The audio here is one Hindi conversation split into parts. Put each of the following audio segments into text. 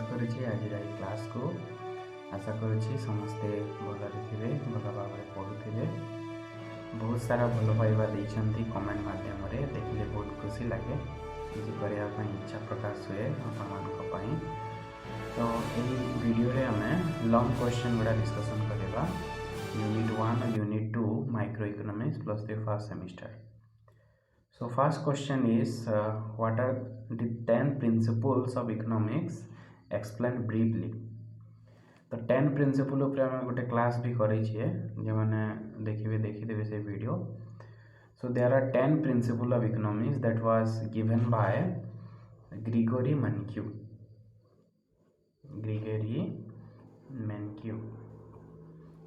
स्वागत करुच्ची आज क्लास को। आशा करुच्ची समस्ते भलरे थे भल भाव पढ़ुवे। बहुत सारा भल पाइबा देती कमेंट मध्यम देखिले बहुत खुशी लगे किसी करने इच्छा प्रकाश हुए आपण। तो यही वीडियो रे हमें लॉन्ग क्वेश्चन गुड़ा डिस्कसन करवा यूनिट 1 और unit 2 micro economics plus the first semester. So first question is what are the 10 principles of economics? Explain briefly. तो 10 प्रिंसिपल ऊपर हम गोटे क्लास भी करें जो मैंने देखिए से video. So there are 10 principles of economics that was given by Gregory Mankiw.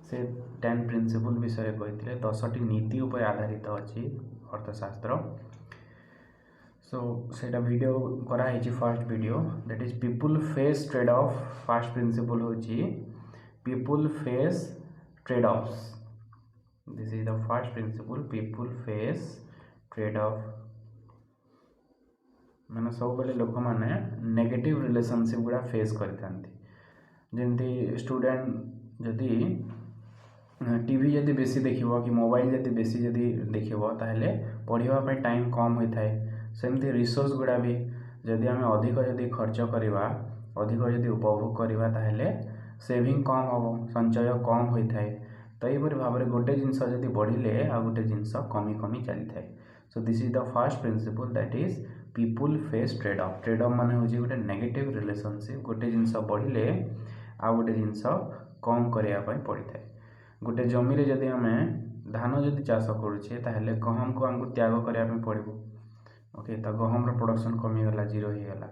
से 10 प्रिंसिपल विषय कहते 10टी नीति उपर आधारित अच्छी अर्थशास्त्र। सो सेटा वीडियो कराई first video that is people face trade off. First principle होची people face trade offs. This is the first principle people face trade off. मैंने सब बेले लोक मैंने नेगेटिव रिलेशनशिप गुड़ा फेस करते स्टूडेंट जदि टीवी जदि बेसी देखिबो कि मोबाइल जदि बेसी जदि देखिबो ताहले पढ़िबा पे टाइम कम होता है। सेमती रिसोर्स गुड़ा भी जदि आम अधिक जदि खर्च करवा अधिक जदि उपभोग करवा ताहले सेविंग कम हम संचय कम होता है। तो यहपरी भाव में गोटे जिनस जदि बढ़िले आ गोटे जिनस कमी कमी चली थाए। सो this is the first principal that is people face trade of. Trade off माने होची गोटे नेगेटिव रिलेशनशिप गोटे जिनस बढ़िले आ गोटे जिनस कम करने पड़ी थाए। गोटे जमी रे जदि आम धान जदि चाष करुचे ताहले गहम को आमको त्याग करने पड़ो। ओके तो गहम प्रोडक्शन कमीगला जीरो हो गला।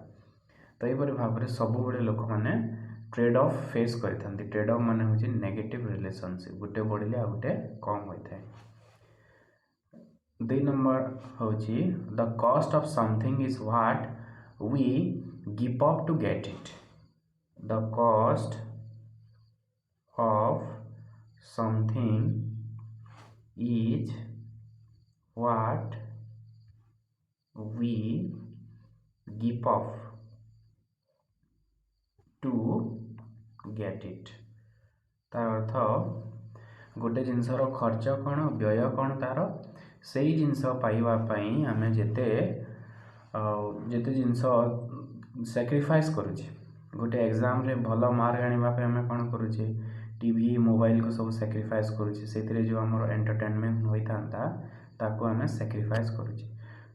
तो यहपरी भाव में सब बड़े लोक मैंने ट्रेड ऑफ फेस करते। ट्रेड ऑफ माने होची नेगेटिव रिलेशनशिप गोटे बढ़िले आ गोटे कम होता है। 2 नंबर होची the cost of something is what we give up to get it. The cost of something is what we give up to get it। तार अर्थ गोटे जिनसर खर्च कौन व्यय कौन तार से जिनस पाइबापी आम जिते जिते जिनस सैक्रिफाइस करुचे। गोटे एग्जाम रे भल मार्क आने आम कौन करुचे टीवी मोबाइल को सब सैक्रिफाइस करुचे से जो आम एंटरटेनमेंट होता ताको आम सैक्रिफाइस करुचे।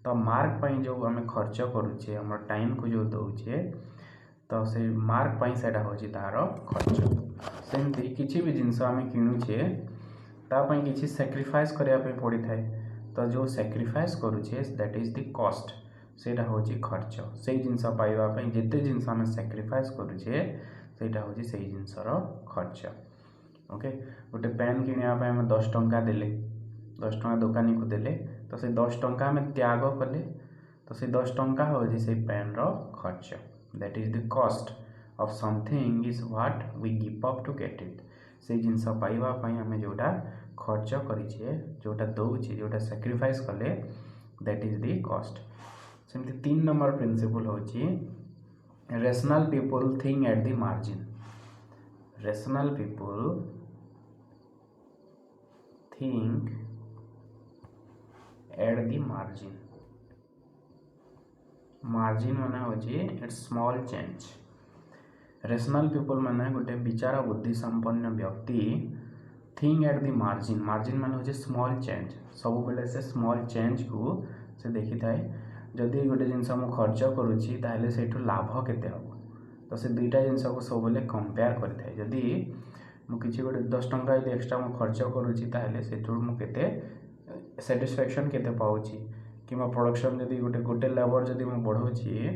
तो मार्क पाई जो आम खर्च करुचे आम टाइम को जो दौचे तो से मार्क पाई सेटा होची तार खर्च। सेमती किसी भी जिनस आम किणुचे तापाई किसी सैक्रिफाइस करने पड़ी थाए। तो जो सैक्रिफाइस करुचे दैट इज द कॉस्ट सेटा होची खर्च। से जिनस पाइबापी जिते जिनस आम सैक्रिफाइस करुचे सेटा होची से जिनसर खर्च। ओके गोटे पेन किणवाई आम 10 टंका देले 10 टंका दुकानी को देले तो से 10 टंका आम त्याग कले तो से 10 टंका होची से पेन रो खर्च। That is the cost of something is what we give up to get it. से जिनस पाइबापी आम जोटा खर्च करिछे जोटा दौचे जोटा सैक्रिफाइस कले दैट इज द कॉस्ट। सेमती 3 नंबर प्रिंसिपल होची rational people think at the margin. Rational people think at the margin. Margin माने होची it's small change. Rational people माने गोटे विचार बुद्धि संपन्न व्यक्ति think at the margin. Margin माने होची स्मॉल चेंज। सब बेले से स्मॉल चेंज को से देखी थाए जदि गोटे जिनस मु खर्च करुच्ची ताहले सेठु लाभ केते हबो तो से दुईटा जिनस को सब बेले कंपेयर करि थाए। जदि मु किछि गोटे 10 टंका यदि एक्स्ट्रा मु खर्च करुच्ची ताहले सेठु मु केते सैटिस्फैक्शन केते पाउची किमा प्रोडक्शन जदि गोटे लेवल जदि मु बढ़ौची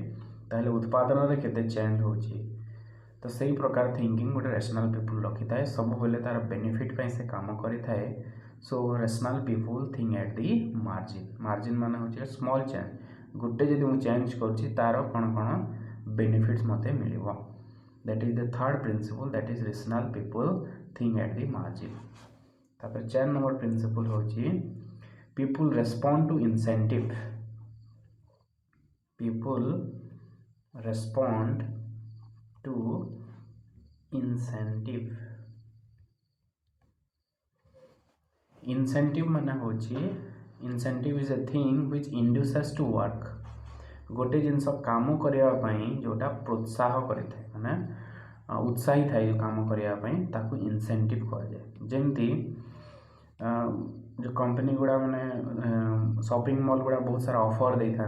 ताहले उत्पादन रे केते चेंज होची। तो सही प्रकार थिंकिंग गोटे रेशनल पीपल रखी थाए सब बेले तार बेनिफिट पई से काम करि थाए। So rational people think at the margin. Margin माने होची स्मॉल चेंज गोटे जदि मु चेंज करुच्ची तार कौन कौन बेनिफिट्स मते मिलिबो। That is the third principle that is rational people think at the margin. तापर 4 नंबर प्रिंसिपल होची people respond to incentive. People respond to incentive माने होची incentive is a thing which induces to work गोटे जिनस काम करने जोटा प्रोत्साह करें माने उत्साही थाए जो काम करने ताकू इंसेंटिव कह जाए जमती जो कंपनी गुड़ा माने शॉपिंग मॉल गुड़ा बहुत सारा ऑफर दे था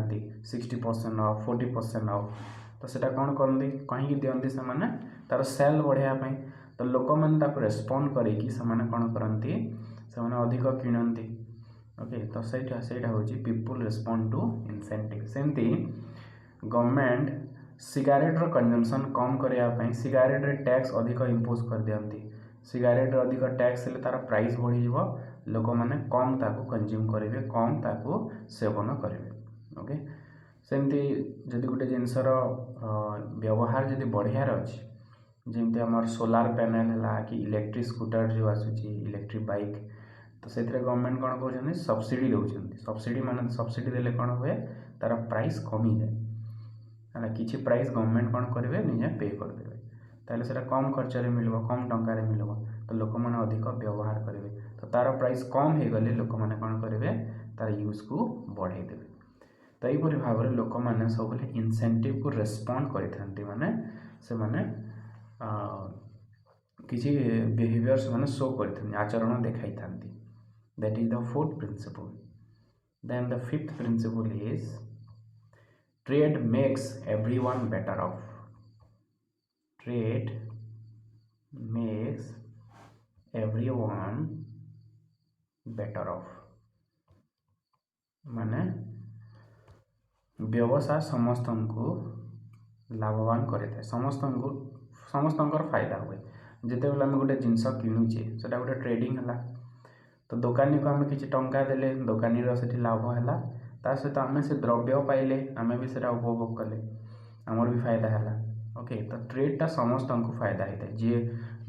60% ऑफ 40% ऑफ तो सेटा कौन करती कहीं दिखती से माने तार सेल बढ़ाई तो लोक मैंने रेस्पॉन्ड करें कौन करती से अधिक किणती ओके तो सहीटा हूँ पीपुल रेस्पॉन्ड टू इंसेंटिव सेमती गवर्नमेंट सिगारेट्र कंजम्पशन कम करने सिगारेट रे टैक्स अधिक इम्पोज कर दिखती सिगारेट अधिक टैक्स हेल्ले तार प्राइस बढ़ी लोक मैंने कम ताकू कंज्यूम करेंगे कम ताकू सेवन करेंगे ओके सेमती जदि गोटे जिनसर व्यवहार जदि बढ़ियार अच्छी जमती आम सोलार पैनल है कि इलेक्ट्रिक स्कूटर जो आसूची इलेक्ट्रिक बाइक तो से गवर्नमेंट कौन कहते सब्सिडी दौरान सब्सिडी मान सब्सिडी देले कौन हुए तार प्राइस कमी जाए है किसी प्राइस गवर्नमेंट कौन करेंगे निजे पे करदे ताहले सेटा कम खर्च मिल कम टंकार मिल तो लोक मैंने अधिक व्यवहार करेंगे तो तार प्राइस कम हो गले लोक मैंने कौन करेंगे तार यूज को बढ़ाई देवे तो यहीपरि भाव में लोक मैंने सब इंसेंटिव को रेस्पॉन्ड करते माने से माने किसी बिहेवियर्स माने शो करते आचरण देखाई था that is the fourth principle then the fifth principle is trade makes everyone better off trade makes everyone better off माने व्यवसाय समस्त को लाभवान करे समस्त फायदा हुए जिते बेले आम गोटे जिनस किणुचे से गोटे ट्रेडिंग है तो दुकानी को आम कि टंका देले दुकानी से लाभ है ता सहित आम से द्रव्य पाइले आम भी से उपभोग कले आमर भी फायदा है ओके तो ट्रेडटा समस्त को फायदा होता है जी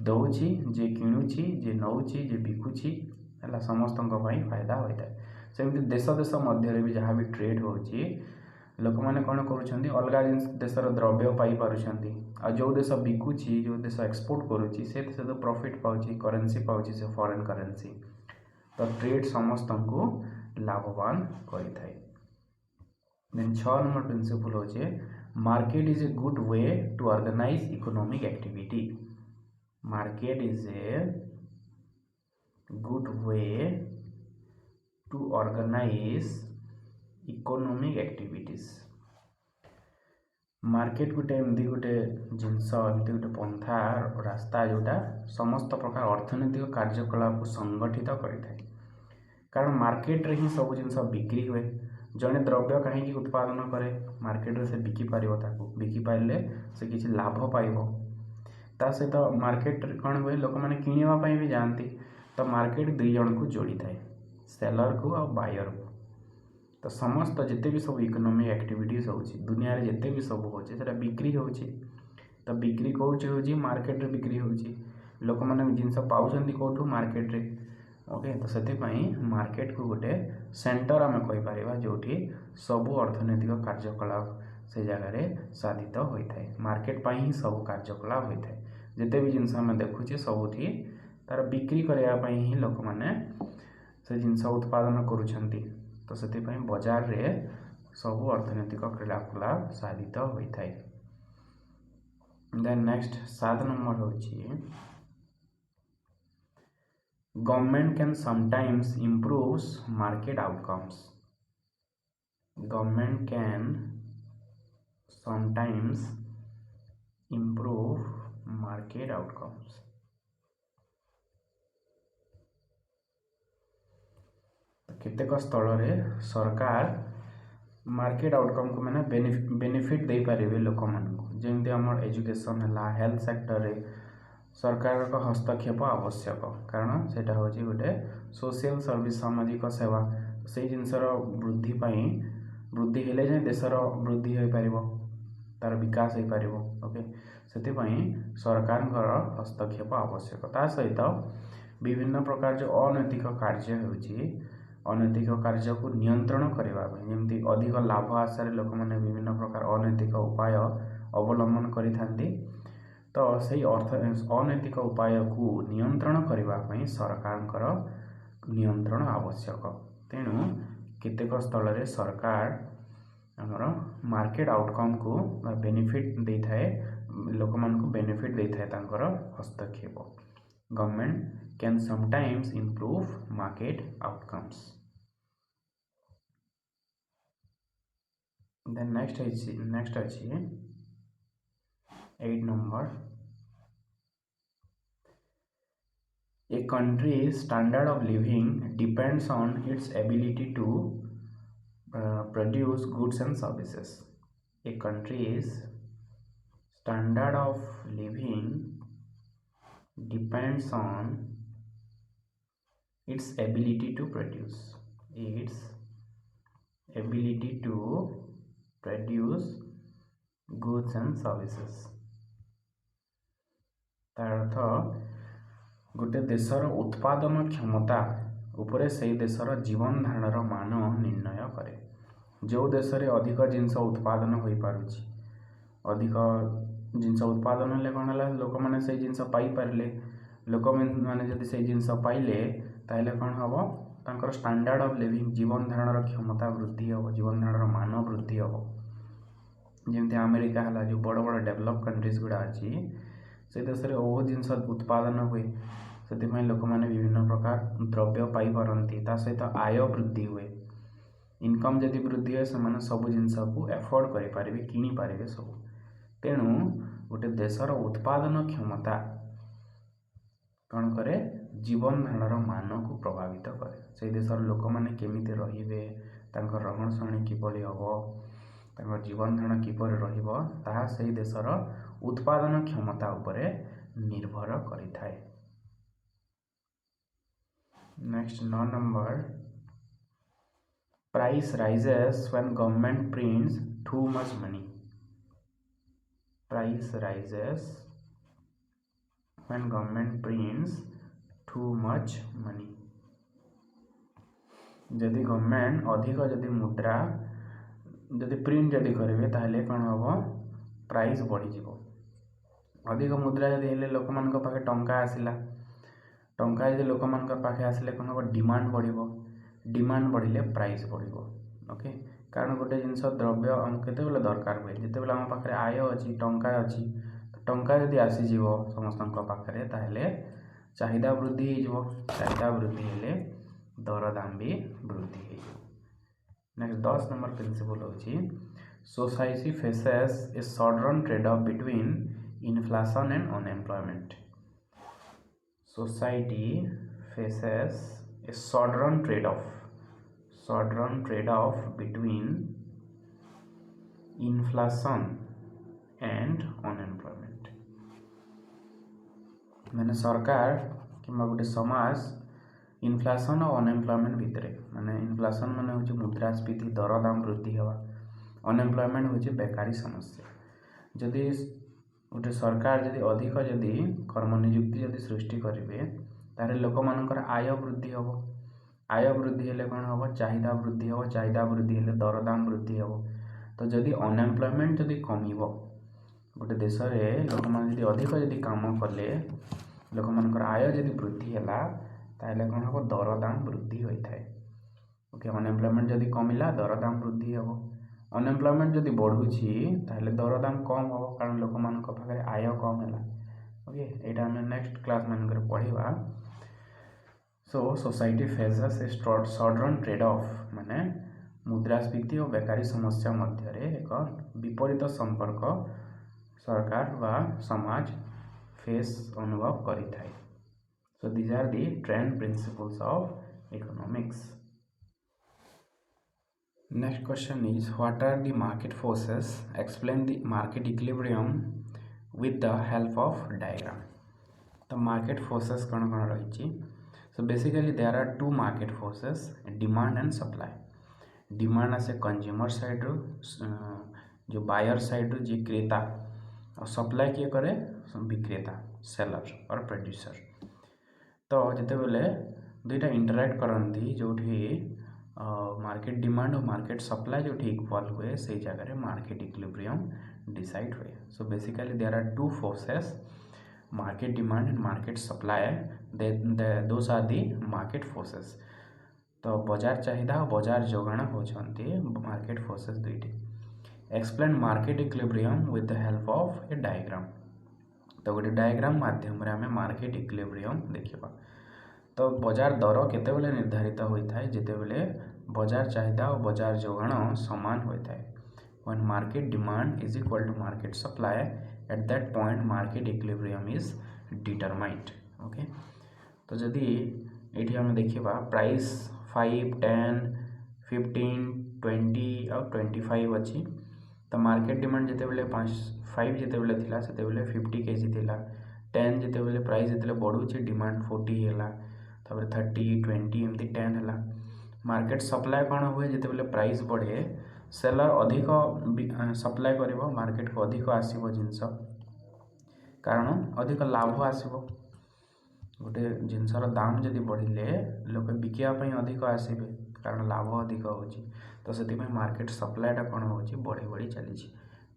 दौची जी किणुची जी नौची जी बिकुची है समस्त फायदा होता है सेमती देश देश मध्य भी जहाँ भी ट्रेड हो लोक मैंने कौन कर अलग देशर द्रव्य पाई जो देश बिकुची जो देश एक्सपोर्ट करुच्ची से तो प्रॉफिट पाँच करेन्सी पाँच से फॉरेन करेन्सी तो ट्रेड समस्त को लाभवान करें देन 6 नंबर प्रिंसिपल होचे market is a good way to organise economic activity market is a good way to organise economic activities market गोटे एमती गोटे जिनस एमती गोटे पंथा रास्ता जोटा समस्त प्रकार अर्थनैतिक कार्यकलाप को संगठित करें कारण मार्केट रे ही सब जिनस बिक्री हुए जड़े द्रव्य कहीं उत्पादन करे मार्केट रे से बिकी पारिबो ताकू बिकी पाइले से किसी लाभ पाइबो ता सहित मार्केट कौन हुए लोक मैंने किणवा भी जाती तो मार्केट दुई जन को जोड़ी थाए सेलर को और बायर को तो समस्त जिते भी सब इकोनॉमिक एक्टिविटीज हो दुनिया रे जिते भी सब हो बिक्री हो तो बिक्री कौच हो मार्केट रे बिक्री हो लोक मैंने जिनस पाँच कौटू मार्केट रे ओके तो से मार्केट को गोटे सेंटर आम कहीपर जो सबू अर्थनैतिक कार्यकलाप से जगार साधित होता है मार्केट ही सब कार्यकलाप होता है जिते भी जिनस आम देखुचे सबुठी तार बिक्री करने ही लोक मैंने से जिनस उत्पादन करुँच तो से बजार रे सबू अर्थनैतिक क्रियाकलाप साधित होता है देन नेक्स्ट 7 नंबर होची government can sometimes improves market outcomes government can sometimes improve market outcomes केतेक स्थल रे सरकार मार्केट आउटकम को मैंने बेनिफिट दे पारे लोक मानक जमी आम एजुकेशन है हेल्थ सेक्टर रे सरकार का हस्तक्षेप आवश्यक कारण से हूँ गोटे सोशल सर्विस सामाजिक सेवा से जिनसर वृद्धि वृद्धि हेले जाए देशर वृद्धि हो पार तार विकास हो पार ओके से सरकार हस्तक्षेप आवश्यक ता सहित विभिन्न प्रकार जो अनैतिक कार्य हो अनैतिक कार्य को नियंत्रण करने जमी अधिक लाभ आशा लोक मैंने विभिन्न प्रकार अनैतिक उपाय अवलंबन करी तो से अनैतिक उपाय को नियंत्रण करने सरकार नियंत्रण आवश्यक। तेणु केतेक स्थल रे सरकार आमर मार्केट आउटकम को बेनिफिट दे थाए, लोक मान को बेनिफिट दे थाए तांकर हस्तक्षेप। Government can sometimes improve market outcomes. Then next अच्छी 8 number, a country's standard of living depends on its ability to produce goods and services. A country's standard of living depends on its ability to produce goods and services। तार अर्थ गोटे देशर उत्पादन क्षमता उपरे से देशर जीवन धारण मान निर्णय करे। जो देश रे अधिक जिनस उत्पादन हो पारुछि, अधिक जिनस उत्पादन हेले कौन है, लोक मैंने से जिनस पाई पारे, लोक मैंने जदि से जिनस पाइले ताहले कौन हम तांकर स्टैंडर्ड ऑफ लिविंग जीवन धारण क्षमता वृद्धि हो, जीवन धारण मान वृद्धि हो। जमती अमेरिका है जो बड़ बड़ डेवलप कंट्रीज गुड़ा अच्छी से देश में बहुत जिनस उत्पादन हुए, से लोक मैंने विभिन्न प्रकार द्रव्य पाई सहित आय वृद्धि हुए। इनकम जदि वृद्धि हुए से सब जिनस को एफोर्ड करें किनीपारे सब। तेणु गोटे देशर उत्पादन क्षमता कौन करे, जीवन धारण मान को प्रभावित करे। से देशर लोक मैंने केमिति रहिबे, तांकर रहन सहन किपरि हबो, तांकर जीवन धारण किपरि रहिबो, ताहा सेही देशर उत्पादन क्षमता उपरे निर्भर करिथाए। Next 9 number, price rises when government prints too much money. Price rises when government prints too much money. जदि गवर्नमेंट अधिक जदि मुद्रा जदि प्रिंट जदि करेंगे ताहले कौन हम प्राइस बढ़ी जीवो। अधिक मुद्रा जदि हेले लोक मान पाखे टंका आसिला, टंका जदि लोक मान पाखे आसिले कौन हम डिमांड बढ़िबो, डिमांड बढ़िले प्राइस बढ़िबो। ओके, कारण गोटे जिनस द्रव्य केते बेले दरकार हुए, जिते बेले आम पाखे आय अच्छी टंका अच्छी, टंका जदि आसीजिवो समस्त पाखे ताहले चाहिदा वृद्धि हो, चाहिदा वृद्धि हेले दरदाम भी वृद्धि हो। नेक्स्ट 10 नंबर प्रिंसिपल होची, society faces a sudden trade of between inflation and unemployment. Society faces a sudden trade of between inflation and unemployment. मैंने सरकार कि गोटे समाज इन्फ्लेशन और अनएम्प्लॉयमेंट भितर, माने इन्फ्लेशन माने होची मुद्रास्फीति दरदाम वृद्धि हवा, अनएम्प्लॉयमेंट होची बेकारी समस्या। जदि गोटे सरकार जदि अधिक जदि कर्म नियुक्ति जदि सृष्टि करेंगे तारे लोक मानकर आय वृद्धि हम, आय वृद्धि हेले कौन हम चाहिदा वृद्धि हम, चाहिदा वृद्धि हेले दरदाम वृद्धि हम। तो जदि अनएम्प्लॉयमेंट जदि कमिबो गोटे देश में, लोक मान जदि अधिक जदि काम कले, लोक मानकर आय जदि वृद्धि हैला ताहले कौन हम दरदाम वृद्धि होता है। ओके, अनएम्प्लॉयमेंट जदि कमिला दरदाम वृद्धि हम, अनएम्प्लॉयमेंट जदि बढ़ुची ताहले दरदाम कम हम, कारण लोक मान पाखे आय कम है। ओके, यहाँ आम नेक्स्ट क्लास मान पढ़ा। So society faces a sudden trade off, माने मुद्रास्फीति और बेकारी समस्या मध्य एक विपरीत संपर्क सरकार व समाज फेस अनुभव करि थाए। So these are the ten principles of economics. Next question is, what are the market forces? Explain the market equilibrium with the help of diagram. The market forces कौन कौन रही? So basically there are two market forces, demand and supply. Demand as a consumer side रो, जो buyer side रो जी क्रेता, और supply किए करे विक्रेता seller और producer। तो जिते बेले दुईटा इंटरैक्ट करती जो मार्केट डिमांड और मार्केट सप्लाई जो इक्वाल हुए से जगह मार्केट इक्विलिब्रियम डिसाइड हुए। So basically there are two forces, market demand and market supply, those are the market forces. तो बजार चाहिदा और बजार जोगाण होती मार्केट फोर्सेस दुईटी। Explain market equilibrium with the help of a diagram. तो गोटे डायग्राम माध्यम आम मार्केट इक्विलिब्रियम देखा। तो बजार दर केतेबेले निर्धारित होता है जितेबेले बजार चाहिदा और बजार जोगाण समान होता है। When market demand is equal to market supply, at that point market equilibrium is determined. Okay, तो जदि ये आम देखा प्राइस 5, 10, 15, 20 और 25 अच्छी, तो मार्केट डिमांड जितेबेले 5 जितेबेले थिला सेतेबेले 50 kg थिला, 10 जितेबेले प्राइस जितेबेले बढ़ुची डिमांड 40 हैला, तापर 30, 20 एमती 10 हैला। मार्केट सप्लाई कौन हुए जितेबेले प्राइस बढ़े, सेलर अधिक सप्लाई करिवो, मार्केट को अधिक आसीबो जिनस, कारण अधिक लाभ आसीबो। गोटे जिनसर दाम जदि बढ़िले लोक बिकिया पई अधिक आसीबे, कारण लाभ अधिक होची। तो सेति में मार्केट सप्लाईटा कौन होची बढ़ी बढ़ी चली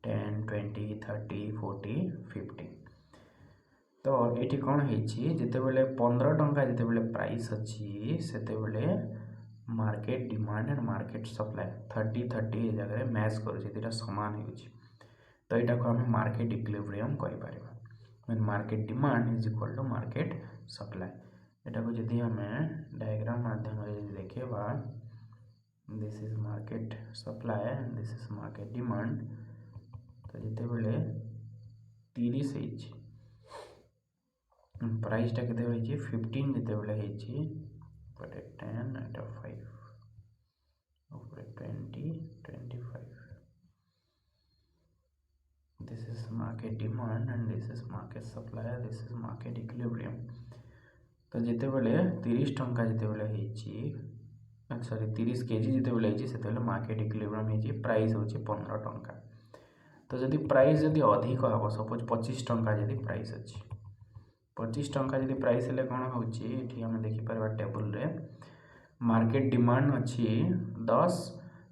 10, 20, 30, 40, 50। तो ये कौन होची जितेबेले 15 टंका जितेबेले प्राइस अच्छी सेतेबेले market demand and market supply 30 जगह मैच कर सामान हो। तो यहाँ को आम मार्केट इक्विलिब्रियम कहीपर। When market demand is equal to market supply. यहाँ को जदि आम डायग्राम माध्यम देखा, this is market supply and this is market demand. तो जिते बेले 30 प्राइसटा के 15 जिते बेले 10 and 5 over 20, 25. This is market demand and this is market supply, this is market equilibrium. तो जिते बेले 30 टंका जिते बेले सॉरी 30 kg जिते बेले से मार्केट इक्विलिब्रियम हो, प्राइस हो 15 टंका। तो जदि प्राइस जदि अधिक हम, सपोज 25 टंका जदि प्राइस अच्छी, 25 टंका जदि प्राइस हेले कौन होची आम देखिपर टेबुल रे, मार्केट डिमांड अच्छी 10,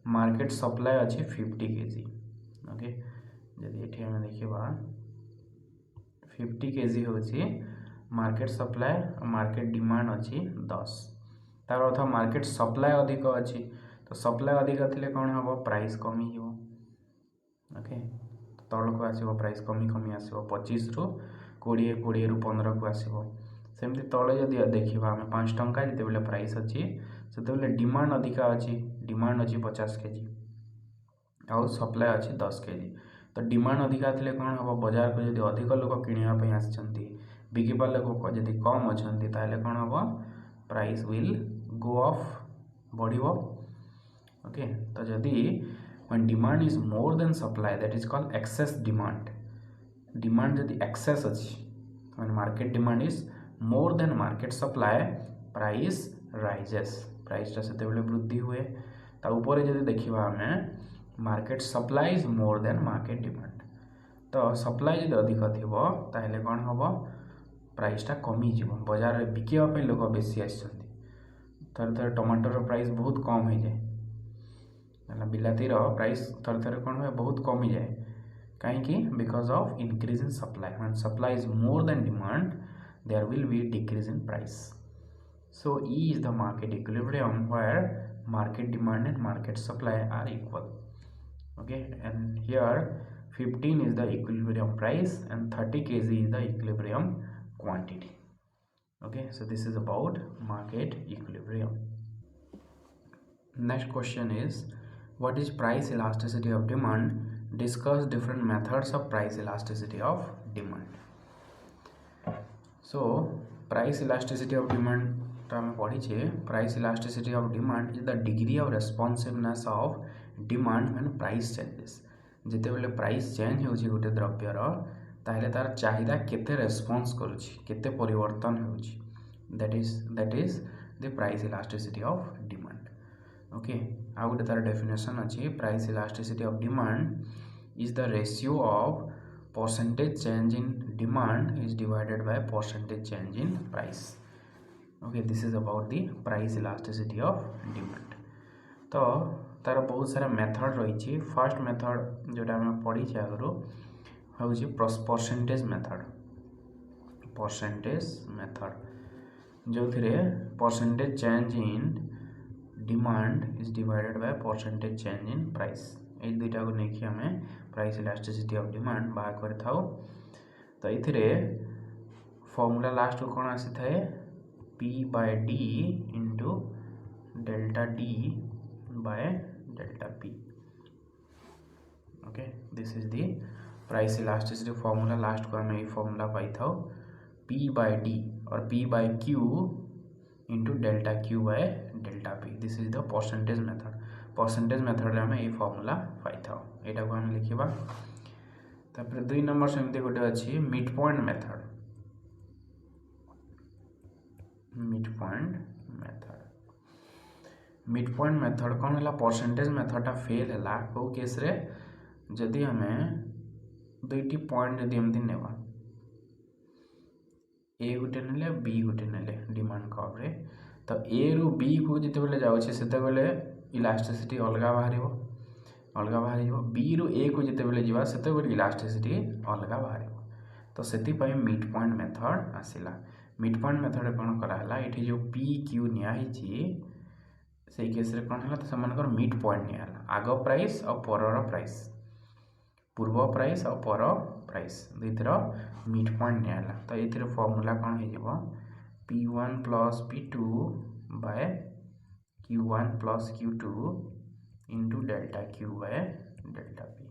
मार्केट सप्लाई अच्छी 50 kg। ओके, जदि ये आम देखा 50 kg होची मार्केट सप्लाई और मार्केट डिमांड अच्छी 10, तार अर्थ मार्केट सप्लाई अधिक अच्छी। तो सप्लाई अधिक थिले कौन हम, प्राइस कमी हो। ओके, तल को आसो प्राइस कमी कमी आसो 25 रु 20, 20 रु 15 को आसो। सेमती तले जदि देखा आम 5 टंका जिते बेले प्राइस अच्छी से डिमांड अधिका अच्छी, डिमांड अच्छी 50 kg आउ सप्लाई अच्छी 10 kg। तो डिमांड अधिका थिले कौन हम, बजार को जदि अधिक लोक किणवाई आसछंती, बिकिबा लोक जदि कम अच्छी ताहले कौन हम, प्राइस विल गो ऑफ बढ़िबो। ओके, तो जदि when demand is more than supply, that is called excess demand. Demand जदि excess अच्छी, when market demand is more than market supply, price rises, प्राइसटा से वृद्धि हुए। ता ऊपर जदि देखा आम market supply is more then market demand, तो सप्लाई जदि अधिक थिबो ताहले कौन हम, प्राइसटा कमी जीवो, बाजार रे बिकिया पे लोक बेसी आछंती। थरे थरे टमाटर प्राइस बहुत कम हो जाए, बिलातीर प्राइस थरे थरे कौन हुए बहुत कमी जाए, कहीं because of increase in supply. When supply is more than demand there will be decrease in price. So E is the market equilibrium where market demand and market supply are equal. Okay, and here 15 is the equilibrium price and 30 kg is the equilibrium quantity. Okay, so this is about market equilibrium. Next question is, what is price elasticity of demand? Discuss different methods of price elasticity of demand. So price elasticity of demand आम पढ़ीचे, price elasticity of demand is the degree of responsiveness of demand when price changes. जिते बेले प्राइस चेंज होची गोटे द्रव्यर ताहले तार चाहिदा केते रेस्पॉन्स करूची, केते परिवर्तन होची, that is the price elasticity of demand. Okay, आ गोटे तार डेफिनेशन अछि, price elasticity of demand is the ratio of percentage change in demand is divided by percentage change in price. Okay, this is about the price elasticity of demand. तो तार बहुत सारा मेथड रही। फर्स्ट मेथड जोटा आम पढ़ी आगु हूँ परसेंटेज मेथड। परसेंटेज मेथड जो percentage change in demand is divided by percentage change in price. ये दुईटा को लेकिन आम प्राइस इलास्टिसिटी ऑफ डिमांड बाहर कर था। तो ये फॉर्मूला लास्ट को कौन आसी थाए P by D into delta D by delta P। Okay this is the price elasticity formula. Last को आम ये फॉर्मूला पाई था P बाय D और P by Q into delta Q by delta P। This is the percentage method. Percentage method आम ये फॉर्मूला पाई था। यहाँ को आम लिखा। तापर 2 नंबर सेमती गोटे अच्छी mid point method. Mid point method mid point method कौन है परसेंटेज मेथड फेल है कौ केस रे जदि आम दुईटी पॉइंट जदि एमती नेवा ए गोटे नेले बी गोटे नेले डिमांड कर्व रे तो ए रु बी को जिते जाऊे से इलास्टिसिटी अलग बाहर बी रु ए को जिते जा से इलास्टिसिटी अलग बाहर। तो से मिड पॉइंट मेथड आसला। मिड पॉइंट मेथड कौन कराला ये जो पी क्यू नियाही से केस रे कौन है तो से मिड पॉइंट नियाला। आग प्राइस और पर प्राइस पूर्व प्राइस और पर प्राइस दुईथर मिड पॉइंट नियाला। तो ये फॉर्मूला कौन हो P1 plus P2 by Q1 plus Q2 into delta Q by delta P।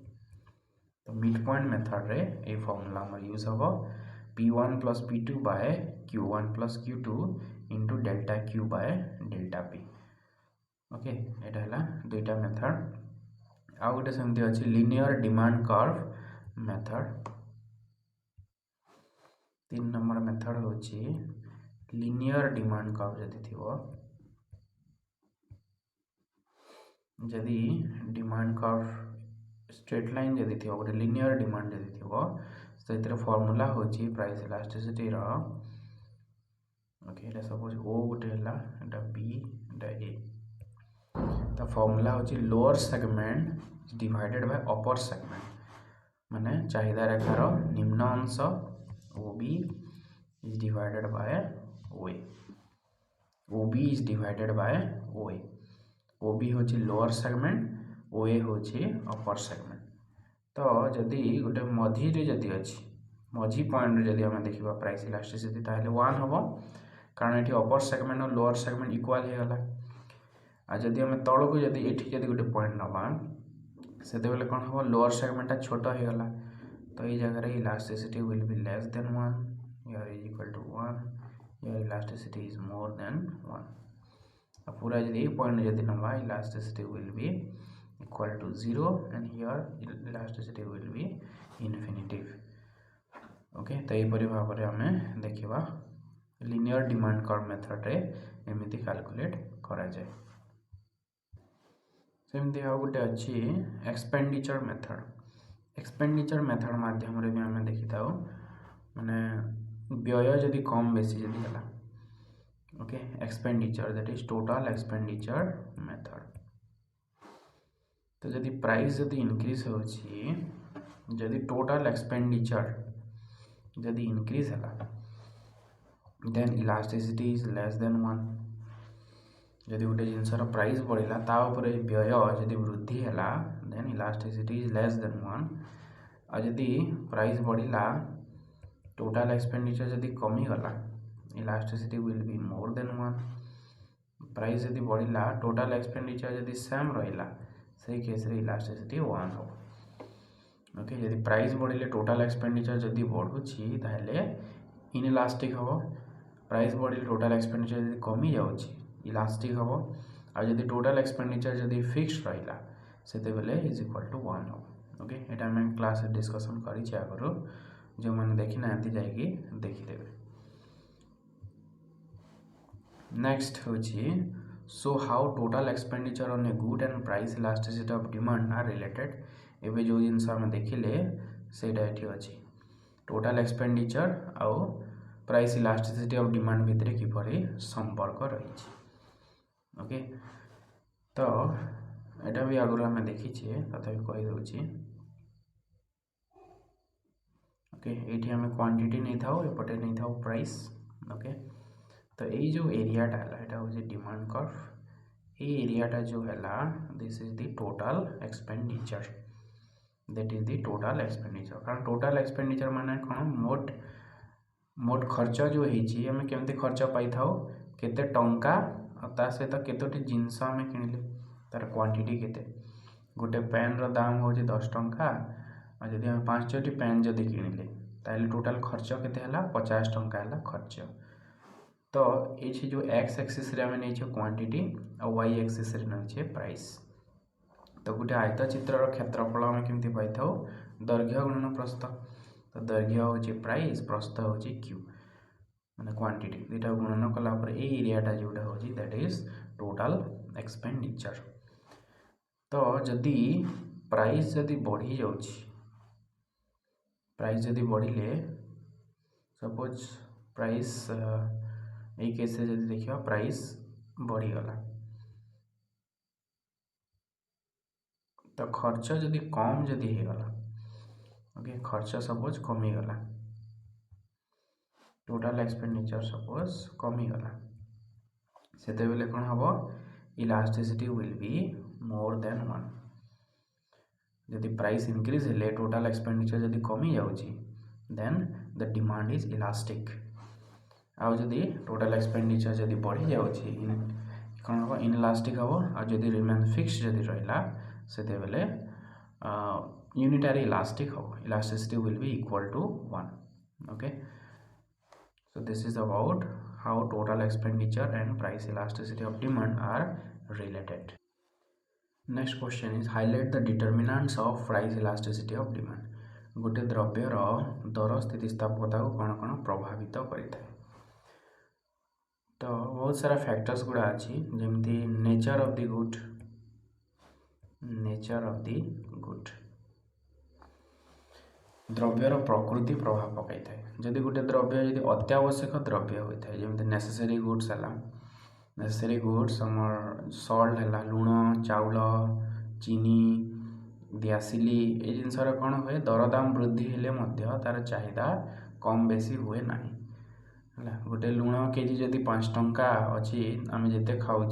तो मिड पॉइंट मेथड रे ये फॉर्मूला हमर यूज हम P1 plus P2 by Q1 plus Q2 into delta Q by delta P। Okay यहाँ है दुईटा मेथड। आउ गोटे सेमती अच्छी linear demand curve method. 3 number method हूँ लिनियर डिमांड कर्व जदि डिमांड कर्व स्ट्रेट लाइन जदि थी गोटे लिनियर डिमांड जदि थी तो फॉर्मूला हूँ प्राइस इलास्टिसिटी रो। ओके ये सपोज ओ गोटे है बी ए तो फॉर्मूला हूँ lower segment divided by upper segment माने चाहिदा रेखार निम्न अंश OB is divided bye OA। OB is divided bye OA। OB हूँ लोअर सेगमेंट OA हूँ अपर सेगमेंट। तो जदि गोटे मझी जदि अच्छी मझी पॉइंट जदि आम देखा प्राइस इलास्टिसिटी ताहले 1 हम कारण ये अपर सेगमेंट और लोअर सेगमेंट इक्वाल हो गला। आ जदि आम तल को जदि ये गोटे पॉइंट नवा से कौन हम लोअर सेगमेंटा छोट हो गला। तो ये जगह elasticity will be less than 1 here is equal to 1 here elasticity is more than 1। पूरा जदि पॉइंट जदि नवा elasticity will be equal to 0 and here elasticity will be infinitive. Okay तो यहपरि भाव में आम देखा लिनियर डिमांड कर्व मेथड रे एमती कैलकुलेट करा जाए। सेमती आउ गोटे अच्छी एक्सपेंडिचर मेथड। एक्सपेंडिचर मेथड माध्यम रे भी आम देखी था माने व्यय जदि कम बेसी जदि है। Okay expenditure that is total expenditure method. तो जदि प्राइस जदि इंक्रीज हो जदि टोटल एक्सपेंडिचर जदि इंक्रीज है then elasticity is less than 1। जदि गोटे जिनसर प्राइस बढ़ला तापर व्यय जदि वृद्धि है then elasticity is less than 1। आ जदि प्राइस बढ़ला टोटल एक्सपेंडिचर जदि कमी गला elasticity will be more than 1। Price जदि बढ़ला टोटल एक्सपेंडिचर जदि सेम रहा से केस रे इलास्टिसिटी 1 हो। ओके जदि प्राइस बढ़ले टोटल एक्सपेंडिचर जदि बढ़ुची ताहले इनइलास्टिक हम। प्राइस बढ़ले टोटल एक्सपेंडिचर जदि कमी जाउची इलास्टिक हम। आ जदि टोटल एक्सपेंडिचर जदि फिक्स रहा से इज इक्वल टू 1 हो। ओके यहाँ आम क्लास डिस्कसन करी आगु जो मैंने देखी ना जाकि देखीदे। नेक्स्ट हूँ so how total expenditure on a good and price elasticity of demand are related. एवं जो जिनस आम देखिले सेटा ये अच्छी टोटल एक्सपेंडिचर आउ प्राइस इलास्टिसिटी ऑफ डिमांड भितर किपरि संपर्क रही। ओके तो एटा भी आगुरी आम देखीचे तथापि कहीदे। ओके ये आम क्वांटिटी नहीं था एपटे नहीं था प्राइस। ओके तो ये जो एरियाटा है यहाँ हूँ डिमांड कर्व। ये एरियाटा जो है this is the total expenditure, that is the total expenditure. कारण टोटल एक्सपेंडिचर माने कौन मोट मोट खर्च जो होती आम केमती खर्च पाई था केते टंका ता सहित केतोटी जिनस आम किणिले तार क्वांटिटी केते। गोटे पेन रो दाम हूँ 10 टंका और जदि आम 5टी पेन जदि किणिले ताहले टोटल खर्च केते हला 50 टंका हला खर्च। तो ये जो एक्स एक्सिस रे आम नहीं क्वांटिटी और वाई एक्सिस रे नहीं प्राइस। तो गोटे आयतचित्र क्षेत्रफल आम केमती पाई था दैर्घ्य गुणन प्रस्थ। तो दैर्घ्य हूँ प्राइस प्रस्थ हूँ क्यू माने क्वांटिटी दुईटा गुणन कलापर ये एरियाटा जोटा हूँ दैट इज टोटल एक्सपेंडिचर। तो जदि प्राइस जदि बढ़ी जाउछि प्राइस जदि बढ़िले सपोज प्राइस यही केस जदि देखिए प्राइस बढ़ीगला तो खर्च जदि कम जदि होगला ओके खर्च सपोज कमीगला टोटल एक्सपेंडिचर सपोज कमीगला से कौन हम elasticity will be more than 1। जदि प्राइस इंक्रीज हेले टोटल एक्सपेंडिचर जदि कमी जाउछि then the demand is elastic. आउ जदि टोटल एक्सपेंडिचर जदि बढ़ी जाउछि कौन हम इनइलास्टिक हम। आ जदि रिमेन फिक्स जदि रहिला सेते बेले यूनिटरी इलास्टिक हम। Elasticity will be equal to 1। Okay so this is about how total expenditure and price elasticity of demand are related. Next question is highlight the determinants of price elasticity of demand. गोटे द्रव्यर दर स्थितिस्थापकता को कौन कौन प्रभावित करिथाय। तो बहुत सारा फैक्टर्स गुड़ा अच्छी जमती nature of the good. Nature of the good द्रव्यर प्रकृति प्रभाव पकई थाए। जदि गोटे द्रव्य जदि अत्यावश्यक द्रव्य होता है जमी नेसेसरी गुड्स है नेसेसरी गुड्स आमर सल्ट है लुण चाउल चीनी दियासिली ये जिनसर कौन हुए दरदाम वृद्धि हेले मध्य तार चाहिदा कम बेसी हुए ना। गोटे लुण केजी जदि 5 टंका अच्छी आम जिते खाऊे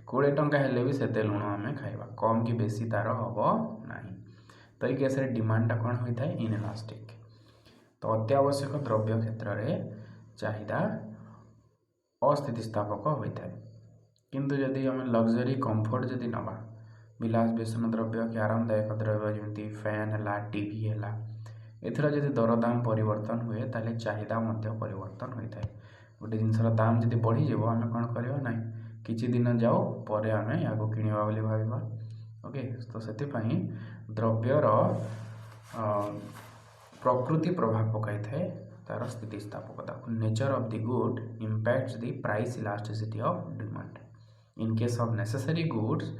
20 टंका हेले भी सेते लुण आम खाइबा कम कि बेसी तार हम ना। तो ये केस डिमांडटा कौन होता है इनइलास्टिक। तो अत्यावश्यक द्रव्य क्षेत्र में चाहिदा अस्थितिस्थापक होता है। किंतु जदि आम लग्जरी कंफर्ट जदि नवा विलास बेसन द्रव्य कि आरामदायक द्रव्य जमी फैन है टीवी है एथर जदि दरदाम परिवर्तन हुए ताले चाहिदा मध्य परिवर्तन होता है। गोटे जिनसर दाम जदि बढ़ी जाव आम कौन करवा ना किछि दिन जाओ पर आम या किणवा बोली भाविबा। ओके तो से द्रव्यर प्रकृति प्रभाव पकाई थाए तार स्थितिस्थापकता। Nature of the good impacts the price elasticity of demand. In case of necessary goods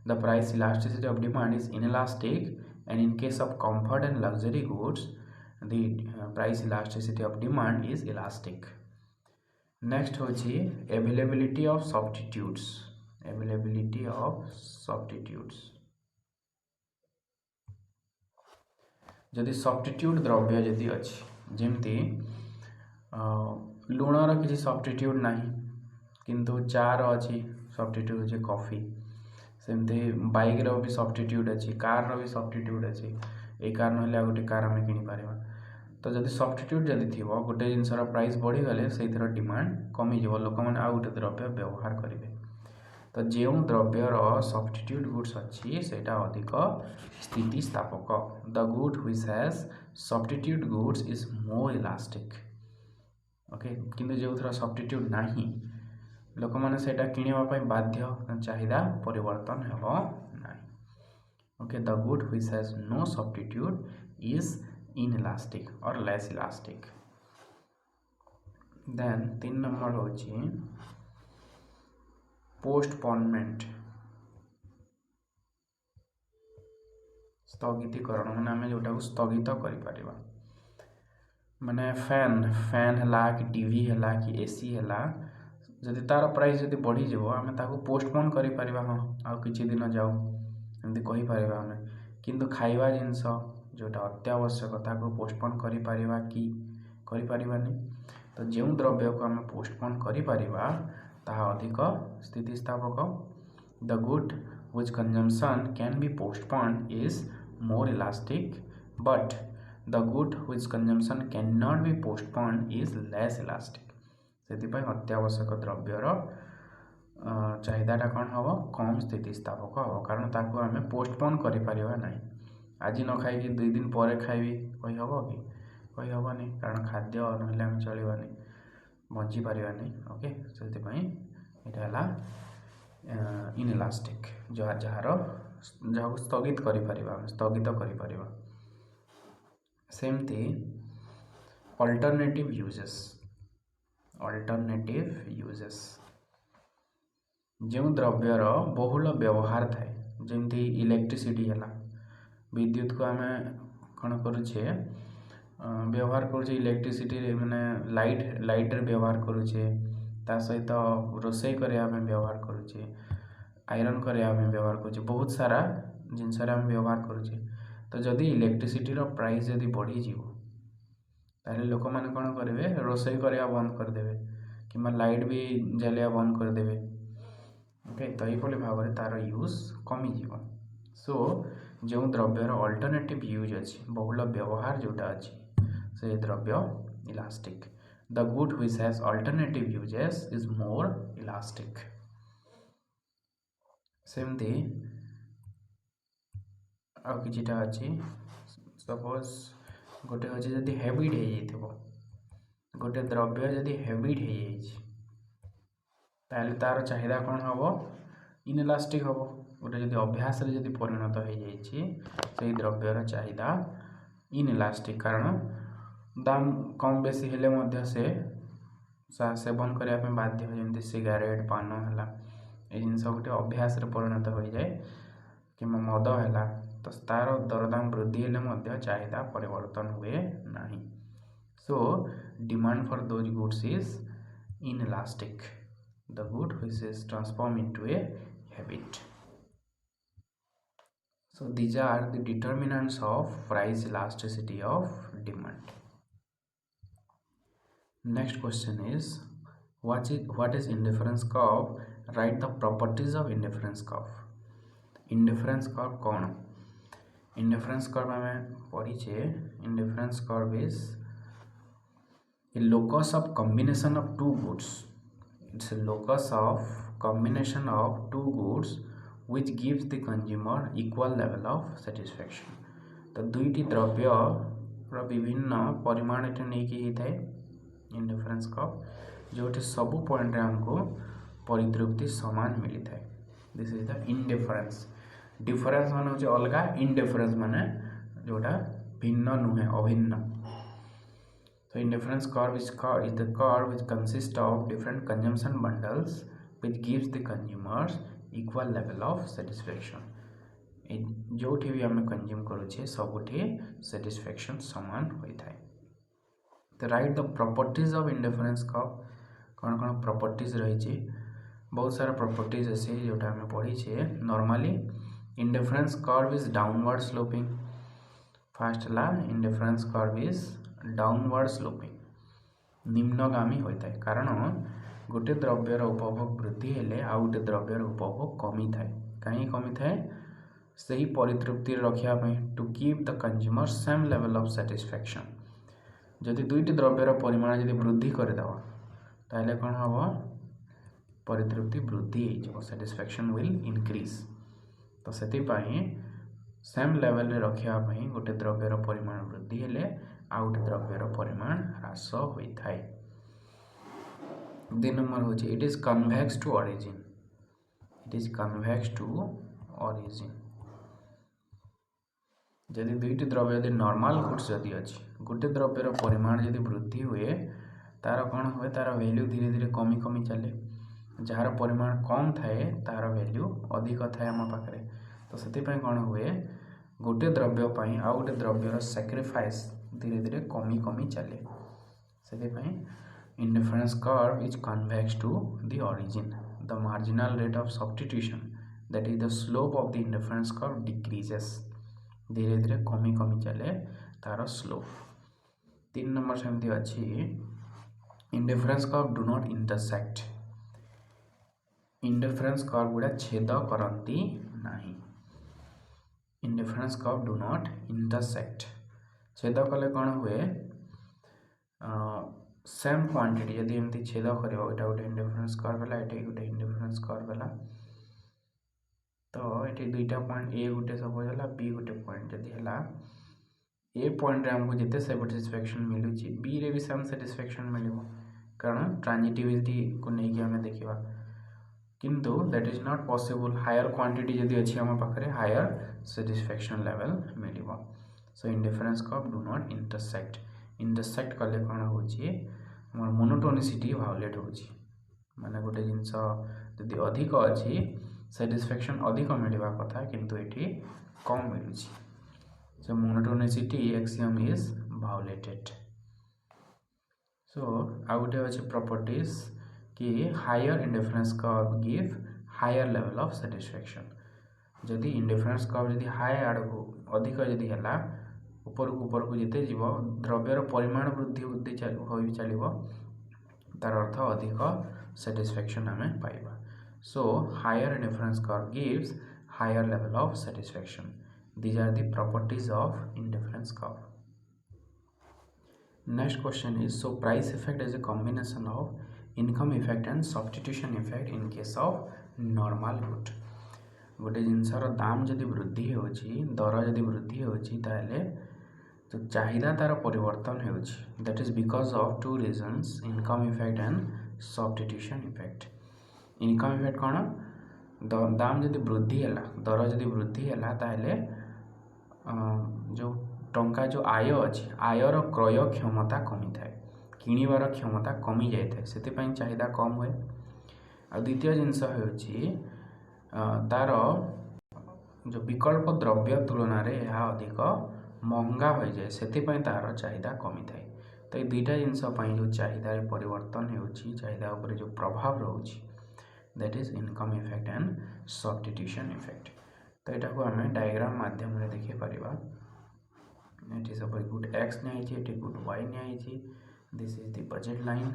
the price elasticity of demand is inelastic and in case of comfort and luxury goods the price elasticity of demand is elastic. Next होची availability of substitutes. Availability of substitutes जदि सब्स्टिट्यूट द्रव्य जदि अच्छी जमती लुणर किसी सब्स्टिट्यूट नहीं किंतु चार अच्छी सब्स्टिट्यूट अच्छे कॉफी सेमती बाइक रो भी सब्स्टिट्यूट अच्छी कार रो भी सब्स्टिट्यूट अच्छी ये कार ना गोटे कार आम किपर। तो जदि सब्स्टिट्यूट जदि थी गोटे जिनसर प्राइस बढ़ीगले से डिमांड कमिज लोक मैंने आउ गोटे द्रव्य व्यवहार करेंगे। तो जो द्रव्यर सब्स्टिट्यूट गुड्स अच्छी से अधिक स्थितिस्थापक। The good which has substitute goods is more elastic. Okay किंतु जो थोड़ा सब्स्टिट्यूट नहीं लोक मैंने से किणवाई बाध्य चाहिदा परिवर्तन हेबो ना। Okay the good which has no substitute is inelastic or less elastic. Then 3 number होची पोस्टपोनमेंट स्थगितीकरण माने आम जोटा स्थगित कर माने फैन है कि टीवी है कि एसी है जदि तार प्राइस जदि बढ़ी जाव आम ताको पोस्टपोन करि परिबा हाँ आ किछि दिन जाऊ एमती कहि परिबा आमे किंतु खाइबा जिंस जोटा अत्यावश्यक ताको पोस्टपोन करि परिबा कि करि परिबानी। तो जो द्रव्य को आम पोस्टपोन करि परिबा ताहा अधिक स्थितिस्थापक। The good which consumption can be postponed is more elastic but the good which consumption can not be postponed is less elastic. से अत्यावश्यक द्रव्यर चाहिदाटा कौन हम कम स्थितिस्थापक हम कारण ताकू आम पोस्टपोन करें ना आज न खाई 2 दिन पर खाइबी कही हम कि कही हेनी कारण खाद्य ना आम चलवानी बंची पारानी। ओके से इनइलास्टिक जार स्थगित स्थगित कर सेमती अल्टरनेटिव यूजेस जो द्रव्यर बहुल व्यवहार थाए जमती इलेक्ट्रिसिटी है विद्युत को आम कौन करुचे व्यवहार करुचे इलेक्ट्रिसिटी माने लाइट व्यवहार करुचे ता सहित रोषे करने व्यवहार करुचे आयरन करने व्यवहार करुचे बहुत सारा जिनस व्यवहार करुचे। तो जदि इलेक्ट्रिसिटी प्राइस जदि बढ़ी जीवो ताले लोक मैंने कौन करेंगे रोषे करने बंद करदे कि लाइट भी जलिया बंद करदे। ओके तो ये भाव में तार यूज कमिज। सो जो द्रव्यर अल्टरनेटिव यूज अच्छी बहुल व्यवहार जोटा अच्छी से द्रव्य elastic. The good which has alternative uses is more elastic. सेमती आ किछिटा अच्छी सपोज गोटे हूँ जदि हैबिट हो गोटे द्रव्य जदि हैबिट हो तार चाहिदा कौन हम इनइलास्टिक हम गोटे जदि अभ्यास जदि परिणत हो जाए द्रव्यर चाहिदा इनइलास्टिक कारण दाम कम बेसी हेले मध्य से सेवन करने बाध्य जमी सिगारेट पान है ये जिनस गोटे अभ्यास परिणत हो जाए कि मद है तो तार दरदाम वृद्धि हेले चाहिदा परिवर्तन हुए नहीं। So demand for those goods is inelastic the good which is transform into a habit. So these are the determinants of price elasticity of demand. Next question is what is indifference curve? Write the properties of indifference curve. Indifference curve कौन? Indifference curve हमें पढ़ीचे indifference curve is a locus of combination of two goods. It's a locus of combination of two goods which gives the consumer equal level of satisfaction. तो दुईटी द्रव्य विभिन्न परिमाण ये नहीं थाए इंडिफरेंस कर्व जो सबू पॉइंट हमको परितृप्ति समान मिली थाए। This is the indifference. Difference मान हूँ अलग इंडिफरेंस माने जोटा भिन्न नुहे अभिन्न। So indifference curve is the curve which consists of different consumption bundles which gives the consumers equal level of satisfaction. जो भी आम कंज्यूम करुचे सबुठी satisfaction समान होता है। तो right the properties of indifference curve कौन कौन प्रॉपर्टीज रही बहुत सारा प्रॉपर्टीज अच्छे जोटा आम पढ़ीचे। Normally indifference curve is downward sloping. First ला indifference curve is downward sloping निम्नगामी होता है कारण गोटे द्रव्यर उपभोग वृद्धि हेले आ गोटे द्रव्यर उपभोग कमी थाए कहीं कमी थाए सही परितृप्ति रखापी to keep the consumer same level of satisfaction. जदि दुईटी द्रव्यर परिमाण जदि वृद्धि करदेव ताहले कौन हम परितृप्ति वृद्धि हो सैटिस्फैक्शन विल इनक्रीज। तो से सेम लेवल रखापी गोटे द्रव्यर परिमाण वृद्धि हेले आ गोटे द्रव्यर परिमाण ह्रास होता है। 2 नंबर हूँ it is convex to origin. It is convex to origin जदि दुईटी द्रव्य यदि नॉर्मल गुड्स जदि अच्छी गोटे द्रव्यर परिमाण जदि वृद्धि हुए तार कौन हुए तार वैल्यू धीरे धीरे कमी कमी चले जार परिमाण कम थाए तार वैल्यू अधिक थाए आम पाखे। तो से कौन हुए गोटे द्रव्य आ गोटे द्रव्यर सैक्रिफाइस धीरे धीरे कमी कमी चले से indifference curve is convex to the origin. The marginal rate of substitution, that is the slope of the indifference curve, decreases. धीरे धीरे कमी कमी चले तार स्लोप. 3 नंबर सेमती अच्छी indifference curve do not intersect. Indifference curve गुड़ा छेद करती नहीं. Indifference curve do not intersect. छेद कले कौन हुए सेम क्वांटिटी जदि एमती छेद कर गोटे इंडिफरेंस कर्व है ये गोटे इंडिफरेंस कर्व है तो ये दुईटा पॉइंट ए गोटे सपोज है बी गोटे पॉइंट जदि है ए पॉइंट आमको जिते साटिस्फैक्शन मिलूँ बी रे भी सेम साटिस्फैक्शन मिल कारण ट्रांजिटिविटी को लेकिन आम देखा किंतु that is not possible. Higher quantity जदि अच्छी आम पाखे हायर साटिस्फैक्शन लेवल मिल. So indifference curve do not intersect. Intersect कले कौन हो मोनोटोनिसिटी वायोलेट हो माने गोटे जिनस जदि अधिक अच्छी साटिस्फैक्शन अधिक मिलवा कथा किंतु ये कम मिलूँ. So monotonicity axiom is violated. So आ गोटे अच्छे प्रॉपर्टीज कि higher indifference curve give higher level of satisfaction. जदि इंडिफरेंस कर्व जदि हाई आड़ को अधिक जदि है ऊपर को जिते जीव द्रव्यर परिमाण वृद्धि वृद्धि चलो तार अर्थ अधिक साटिस्फैक्शन आम पाइबा. So higher indifference curve gives higher level of satisfaction. These are the properties of indifference curve. Next question is, so price effect is a combination of income effect and substitution effect in case of normal good. गोटे जिनसर दाम जदि वृद्धि होची दर जदि वृद्धि होची ताले तो चाहिदा तार परिवर्तन होची. That is because of two reasons income effect and substitution effect. Income effect कौन दाम जदि वृद्धि है दर जदि वृद्धि है ताले जो टंका जो आय अच्छी आयर क्रय क्षमता कमी थाए किणवार क्षमता कमी जाए से चाहिदा कम हुए. आ द्वितीय जिनस तार जो विकल्प द्रव्य तुलन यह अधिक महंगा हो जाए से तार चाहिदा कमी थाए. तो ये दुईटा जिनस जो चाहिदा परिवर्तन होची चाहिदा उपर जो प्रभाव रोचे that is income effect and substitution effect. तो यहाँ को आम डायग्राम माध्यम देखी पार. ये सपोज गुड एक्स नहीं गुड वाई नहीं. This is the budget line.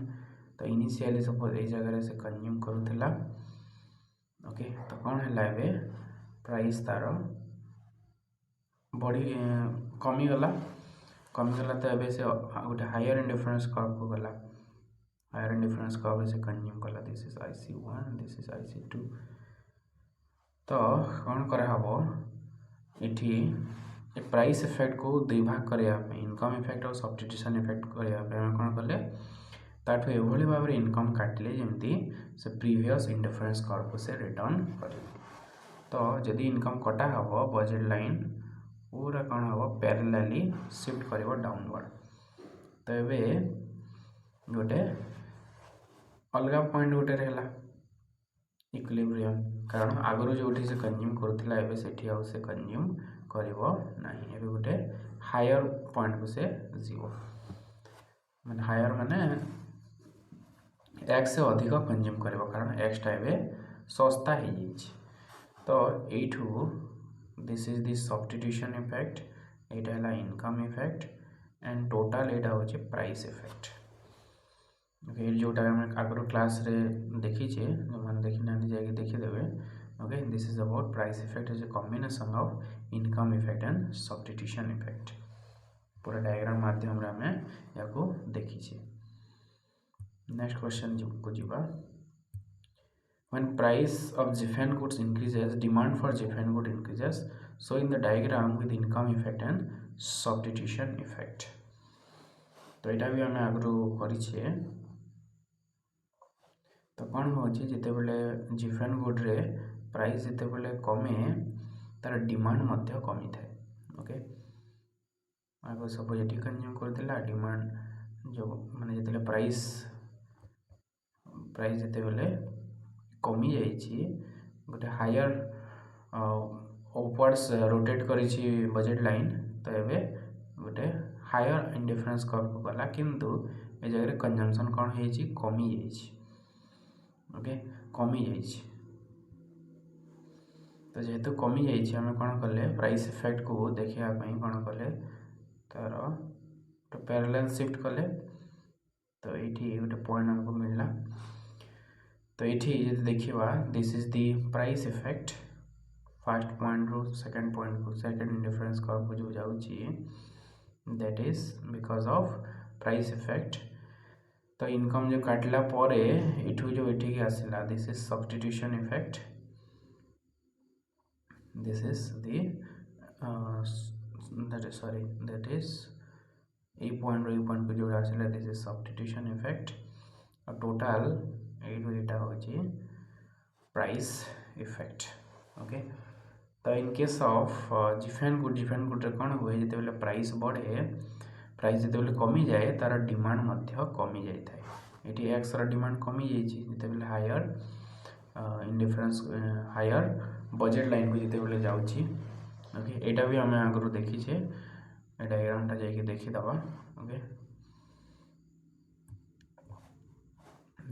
तो इनिशियली सपोज ये जगह से कंज्यूम करूला ओके. तो कौन है प्राइस तार बढ़ी कमीगला तो ये से गोटे हायर इंडिफरेंस कर्व को गला. हायर इंडिफरेंस कर्व से कंज्यूम कला. This is IC1 this is IC2. तो कौन कराब ये प्राइस इफेक्ट को दुई भाग करने इनकम इफेक्ट और सब्स्टिट्यूशन इफेक्ट करने कौन कले ताठू एभली भाव में इनकम काटिले जमती से प्रीवियस इंडिफरेंस कर्व को से रिटर्न कर. तो जदि इनकम कटा हम बजेट लाइन पूरा कौन हम पैरेलली शिफ्ट कर डाउनवर्ड. तो ये गोटे अलग पॉइंट गोटे रहा इक्विलिब्रियम कारण आगु जो से कंज्यूम करूला एवं से कंज्यूम करना गोटे हायर पॉइंट को से जीव माने हायर माने एक्स से अधिक कंज्यूम कर कारण एक्सटा एवं सस्ता हो जाए. तो you this is the substitution effect यहाँ है इनकम इफेक्ट एंड टोटाल यहाँ हूँ प्राइस इफेक्ट. ओके जोटा आगु क्लास रे देखीचे जो मैंने देखी ना जाके देखीदेवे. Okay this is about price effect is a combination of income effect and substitution effect. पूरा डायग्राम माध्यम आम या देखीचे. नेक्स्ट क्वेश्चन को जीवा. When price of Giffen goods increases, demand for Giffen good increases. So in the diagram with income effect and substitution effect. तो यहाँ भी आम आगु करें. तो कौन हो जिते बड़े जिफेन गुड रे प्राइस जिते बड़े कमे तार डिमांड मध्य कमी थाए. ओके आगे सपोज ये कंज्यूम करथिला डिमांड जो माने जिते प्राइस जिते बड़े कमी जाइए गोटे हायर अपवर्ड्स रोटेट करी बजेट लाइन. तो ये गोटे हायर इंडिफरेंस कर्व को गला किंतु ए जगह कंजम्पशन कौन है कमी जाइए ओके कमी जाइए तो जेहेतु कमी जाइए आम कौन कले प्राइस इफेक्ट को देखा कौन कले तार तो पैरेलल शिफ्ट कले तो ये गोटे पॉइंट हमको मिलला तो ये देखा this is the price effect first point रू सेकंड पॉइंट को सेकंड डिफरेंस कर्व को जो जाउची that is because of price effect तो इनकम जो काटला परे इठू जो इठी के आसिला this is substitution effect this is the that is a point को जो आसिला दिस इज सब्स्टिट्यूशन इफेक्ट और टोटल एटा होची प्राइस इफेक्ट ओके तो in case of different good रे कौन हुए जिते प्राइस बढ़े प्राइस जिते कमी जाए तार डिमांड कमी जाए ये एक्स डिमांड कमी जाते higher indifference higher budget line को जिते जाऊँगी ओके यहाँ भी आम आगु देखीचे ये डायग्राम जा देखीदबा okay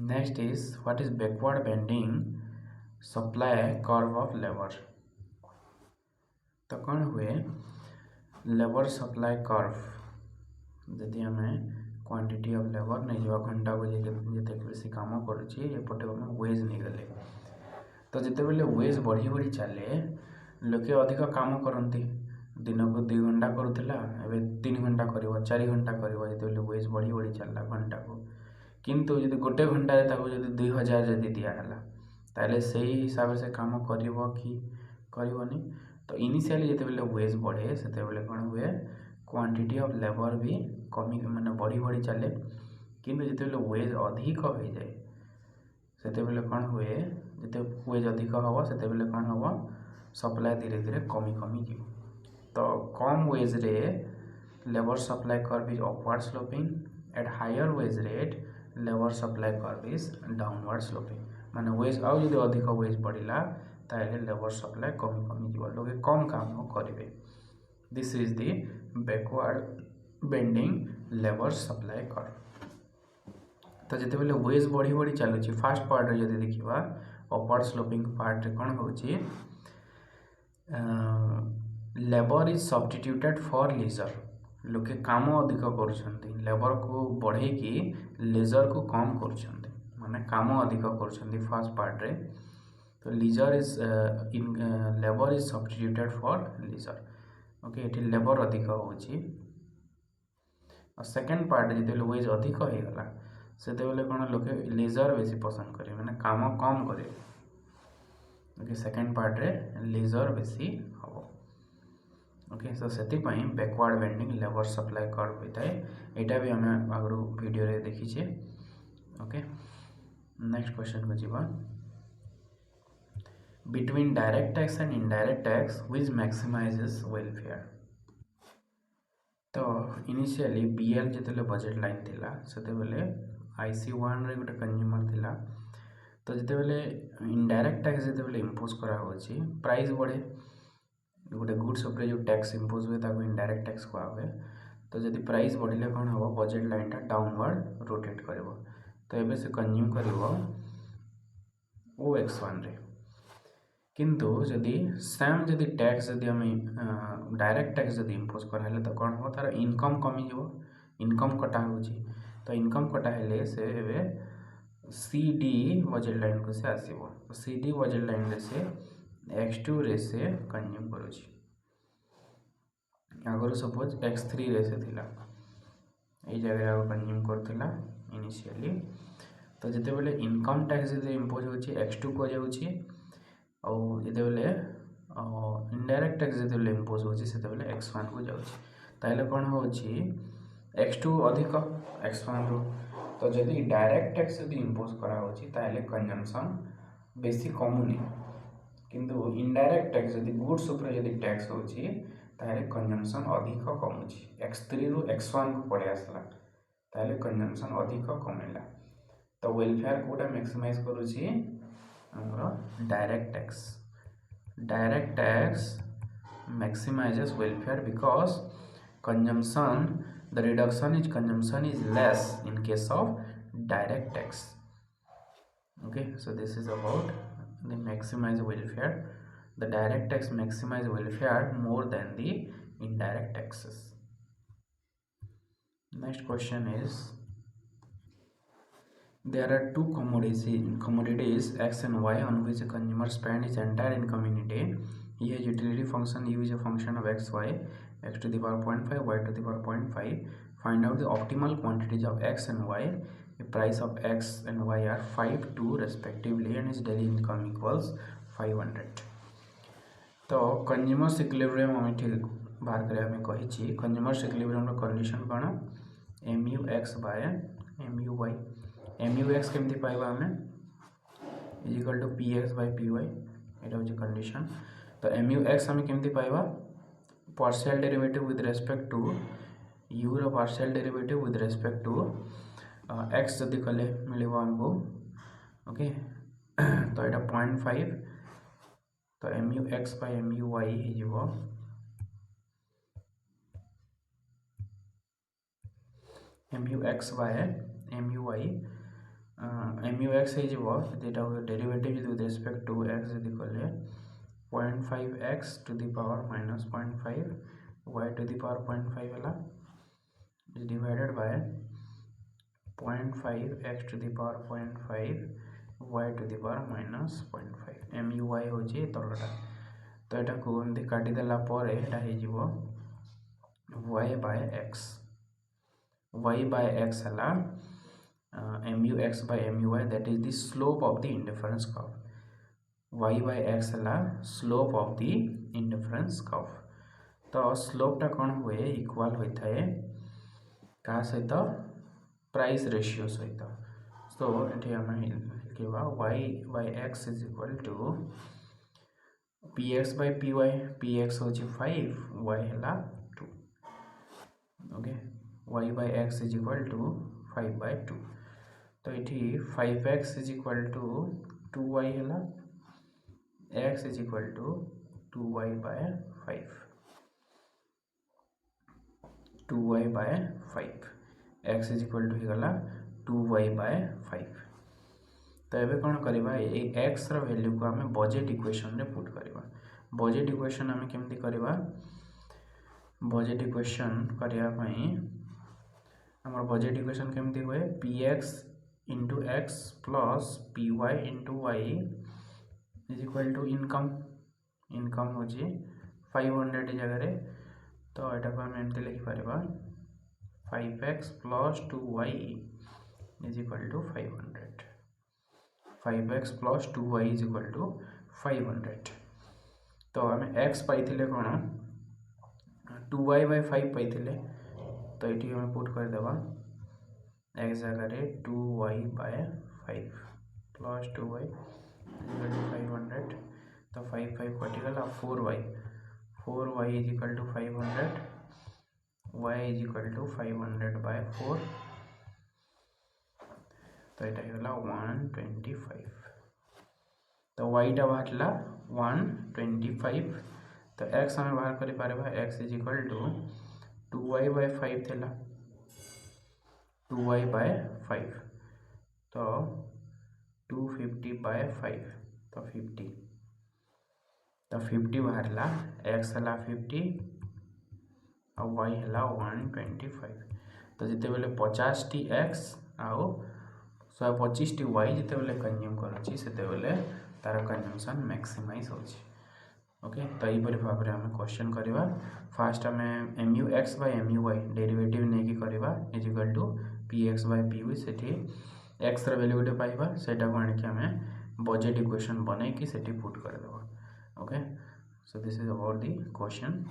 next is what is backward bending supply curve of labour तो कौन हुए लेबर सप्लाई कर्व जदि आम क्वांटिटी ऑफ लेबर नहीं जावा घंटा को जिते बेसी काम करपटे आम वेज नहीं गले तो जिते वेज बढ़ी बढ़ी चले लोके अधिक काम करती दिन को 2 घंटा करूला एवं 3 घंटा कर 4 घंटा कर वेज बढ़ी बढ़ी चलला घंटा को किंतु जब गोटे घंटे 2000 जदि दिहला ताले से हिसाब से काम कर कि करनी तो इनिशियली जिते वेज बढ़े से कौन हुए क्वांटिटी ऑफ लेबर भी कमी माने बढ़ी बढ़ी चले किंतु जिते वेज अधिक हो जाए से कौन हुए जिते वेज अधिक हम से कौन हम सप्लाई धीरे धीरे कमी कमी जी तो कम वेज रे labour supply curve is upward sloping at higher wage rate labour supply curve is downward sloping माने वेज आउ जदि अधिक वेज बढ़ला ताले लेबर सप्लाई कमी कमी जीव लोग कम काम करेंगे this is the backward bending labour supply curve तो जिते वेज बढ़ी बढ़ी चलुची फास्ट पार्ट रे जदि देखिबा अपवर्ड स्लोपिंग पार्ट रे कौन होची labour is substituted for leisure लोके काम अधिक कर लेबर को बढ़े कि लेजर को कम कर माने काम अधिक कर फास्ट पार्ट रे तो leisure is labour is substituted for leisure okay ये लेबर अधिक होची और सेकेंड पार्ट जिते वेज अधिक हो गला से कौन लोके लेजर बेसी पसंद करे माने काम कम करे ओके सेकेंड पार्ट रे लेजर बेसी हम ओके सो से backward bending labour supply curve होता है यहाँ भी आम आगु वीडियो रे देखीचे ओके नेक्स्ट क्वेश्चन को जीवा between direct tax and indirect tax which maximizes welfare तो इनिशियली बीएल जिते बजेट लाइन थिला सेते IC1 रे गोटे कंज्यूमर थिला तो जिते इनडायरेक्ट टैक्स जिते इम्पोज करा होची प्राइस बढ़े गोटे गुड्स उपर जो टैक्स इम्पोज हुए ताको इनडायरेक्ट टैक्स कहा हुए तो जब प्राइस बढ़ले कौन हम बजेट लाइन टा डाउनवर्ड रोटेट कर तो ये से कंज्यूम कर OX1 रे किंतु जदि सेम जदि टैक्स जदि आम डायरेक्ट टैक्स जदि इम्पोज कराइले तो कौन हम तार इनकम कमी इनकम कटा हो तो इनकम कटा हेले से CD बजेट लाइन को से आसो CD बजेट लाइन रे से X2 रे से कंज्यूम करुची आगुरी सपोज X3 रे से थिला ये जगह कंज्यूम करथिला इनिशियली तो जिते बेले इनकम टैक्स जदि इम्पोज होची X2 को जाउची और जिते बेले इनडायरेक्ट टैक्स जदि बेले इम्पोज होची सेते बेले X1 को जाउची ताइले कोन होची X2 अधिक X1 रो तो जदि डायरेक्ट टैक्स जदि इम्पोज करा होची ताइले कंजम्पशन बेसी कमुनी किंतु इनडायरेक्ट टैक्स जदि गुड्स उपर जदि टैक्स होची ताले कंजम्पशन अधिक कमुची X3 रु X1 को पड़े आसला ताले कंजम्पशन अधिक कमेला तो वेलफेयर कोटा मैक्सिमाइज करूची हमरो direct tax maximizes welfare because consumption the reduction is consumption is less in case of direct tax. Okay, so this is about the maximize welfare. The direct tax maximize welfare more than the indirect taxes. Next question is, there are two commodities X and Y on which a consumer spend his entire income in a day. Here utility function U is a function of x, y, x to the power 0.5, y to the power 0.5. Find out the optimal quantities of x and y. The price of x and y are 5, 2 respectively, and his daily income equals 500. तो कंज्यूमर्स इक्विलिब्रियम आम ये बाहर करने कही कंज्यूमर्स इक्विलिब्रियम कंडीशन कौन M U X by M U Y M U X केमती पाइबा आम is equal to P X by P Y यहाँ हूँ कंडीशन तो एम यू एक्स आम केमती पाइबा partial derivative with respect to U रो partial derivative with respect to X जदि कले मिल आमको ओके तो यहाँ 0.5 तो M U X by M U Y हो M U X by M U Y M U X हो derivative with respect to X जदि कले 0.5 X to the power -0.5 Y to the power 0.5 है divided by 0.5 X to the power 0.5 Y to the power -0.5 M U Y हूँ तलटा तो यहाँ को एमती काटिदेला वाई बाय एक्स है M U X by M U Y that is the slope of the indifference curve y by X है slope of the indifference curve तो स्लोपटा कौन हुए इक्वल होता है क्या सहित प्राइस रेशियो सहित तो ये आम लिखा y by X is equal to P X by P X हूँ 5 y है 2 okay y by X is equal to 5 by 2 तो ये 5x is equal to 2y है x is equal to 2y by 5 2y by 5 x is equal to होगा 2y बाय 5 तो ये कौन करवा x रो वैल्यू को आम बजेट इक्वेशन रे पुट करवा बजेट इक्वेशन आम केमती करवा बजेट इक्वेशन करने आम बजेट इक्वेशन केमती हुए P X into X plus P Y into Y is equal to income income हूँ 500 जगह तो यहाँ को आम एमती लिखिपर 5x plus 2y is equal to 500 5x plus 2y is equal to 500 तो आम x पाई कौन 2y बाय 5 पाई तो ये आम पुट करदे x जगह 2y by 5 plus 2y is equal to 500 तो 5 5 कटिगला 4y is equal to 500 y is equal to 500 by 4 तो यहाँ होगा 125 तो y टा बाहर 125 तो x आम बाहर कर x is equal to 2y by 5 थेला 2y बाय 5 तो 250 बाय 5 तो 50 तो 50 बाहर x है 50 और y है 125 तो जिते बेले 50 टी x आउ 125 टी y जिते बेले कंज्यूम करुच्ची सेते बेले तार कंजम्पशन मैक्सिमाइज होची ओके तो यहीपरि भाव में आम क्वेश्चन करवा फास्ट आम M U X by M U Y derivative नहीं करवा is equal to P X by P Y से एक्स वैल्यू गोटे पाइबा सेटा को आनिक आम बजेट इक्वेशन बनईकि से पुट करदेवा okay so this is about the question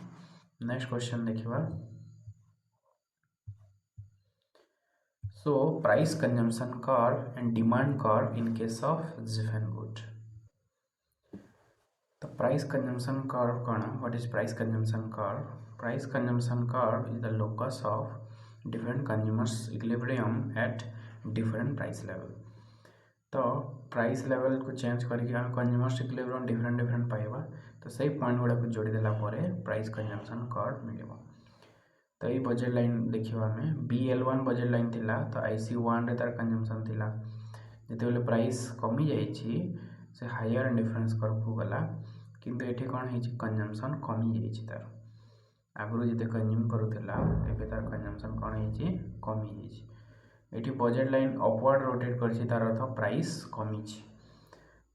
next question देखा so price consumption curve and demand curve in case of Giffen good तो प्राइस कंजम्पशन कर्व कौन what is price consumption curve price consumption curve is the locus of different consumers equilibrium at different price level तो प्राइस लेवल को चेंज करके कंज्यूमर्स इक्विलिब्रियम डिफरेंट पाइबा तो सही पॉइंट गुड़ा को जोड़ीदेला प्राइस कंजम्पशन कर्व मिल तो ये बजेट लाइन देखिए आम BL1 बजेट लाइन थिला तो IC1 रे तार कंजम्पशन थिला जिते बेले प्राइस कमी जाइए से हायर डिफरेंस कर्व को गला किंतु एठी कौन है कंजम्पशन कमी जाइए तार आगु जिते कंज्यूम करूला एबे तार कंजम्पशन कौन है कमी जाइए एठी बजेट लाइन अपवर्ड रोटेट कर तार अर्थ प्राइस कमी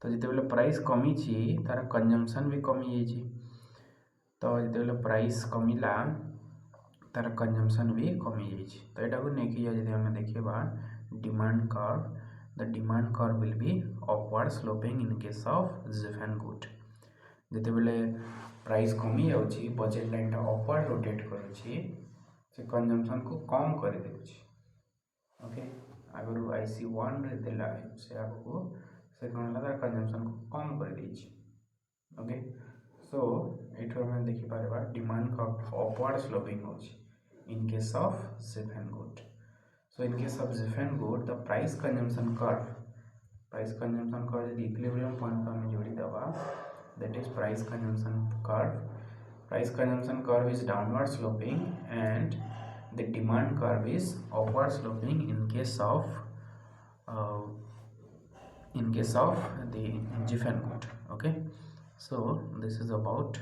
तो जिते बेले प्राइस कमी तार कंजम्पशन भी कमी जाइए तो जिते बेले प्राइस कमिला तार कंजम्पशन भी कमी जाइए तो यहाँ को लेकिन जब आम देखा demand curve the demand curve will be upward sloping in case of Giffen good जिते बेले प्राइस कमी जाऊँगी बजेट लाइन अपवर्ड रोटेट करुच्ची से कंजम्पशन को कम कर देउछि ओके आगु IC1 रे देला से आगु से कौन है कंजम्पशन को कम कर देछि ओके सो एठो हम देखि पारबा डिमांड कर्व अपवर्ड स्लोपिंग होछि in case of Ziffen good. So in case of Ziffen good, the price consumption curve equilibrium point को हमें जोड़ी दबा, that is price consumption curve. Price consumption curve is downward sloping and the demand curve is upward sloping in case of the Ziffen good. Okay, so this is about